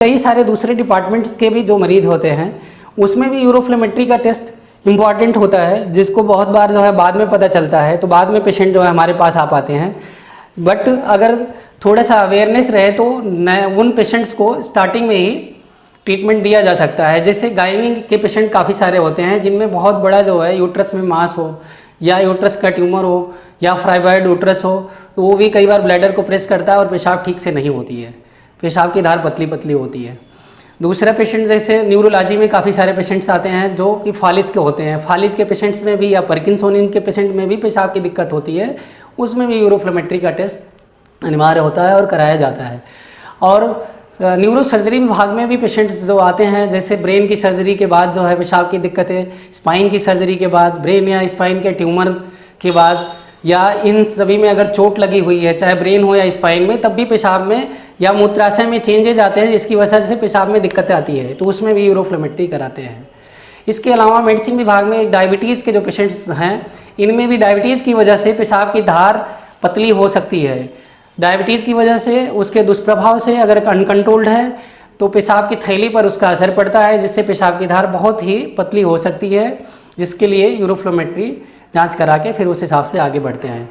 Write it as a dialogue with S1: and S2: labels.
S1: कई सारे दूसरे डिपार्टमेंट्स के भी जो मरीज़ होते हैं उसमें भी यूरोफ्लेमेट्री का टेस्ट इम्पॉर्टेंट होता है, जिसको बहुत बार जो है बाद में पता चलता है, तो बाद में पेशेंट जो है हमारे पास आ पाते हैं। बट अगर थोड़ा सा अवेयरनेस रहे तो उन पेशेंट्स को स्टार्टिंग में ही ट्रीटमेंट दिया जा सकता है। जैसे गायनिंग के पेशेंट काफ़ी सारे होते हैं जिनमें बहुत बड़ा जो है यूट्रस में मास हो या यूट्रस का ट्यूमर हो या फाइब्रॉइड यूट्रस हो, तो वो भी कई बार ब्लैडर को प्रेस करता है और पेशाब ठीक से नहीं होती है, पेशाब की धार पतली पतली होती है। दूसरा पेशेंट जैसे न्यूरोलॉजी में काफ़ी सारे पेशेंट्स आते हैं जो कि फालिस के होते हैं। फालिस के पेशेंट्स में भी या पार्किंसोनियन के पेशेंट में भी पेशाब की दिक्कत होती है, उसमें भी यूरोफ्लेमेट्री का टेस्ट अनिवार्य होता है और कराया जाता है। और न्यूरो सर्जरी विभाग में भी पेशेंट्स जो आते हैं, जैसे ब्रेन की सर्जरी के बाद जो है पेशाब की दिक्कतें, स्पाइन की सर्जरी के बाद, ब्रेन या स्पाइन के ट्यूमर के बाद, या इन सभी में अगर चोट लगी हुई है चाहे ब्रेन हो या स्पाइन में, तब भी पेशाब में या मूत्राशय में चेंजेज आते हैं जिसकी वजह से पेशाब में दिक्कतें आती है, तो उसमें भी यूरोफ्लेमेट्री कराते हैं। इसके अलावा मेडिसिन विभाग में डायबिटीज़ के जो पेशेंट्स हैं, इनमें भी डायबिटीज़ की वजह से पेशाब की धार पतली हो सकती है। डायबिटीज़ की वजह से उसके दुष्प्रभाव से अगर अनकंट्रोल्ड है तो पेशाब की थैली पर उसका असर पड़ता है, जिससे पेशाब की धार बहुत ही पतली हो सकती है, जिसके लिए यूरोफ्लेमेट्री जांच करा के फिर उस हिसाब से आगे बढ़ते हैं।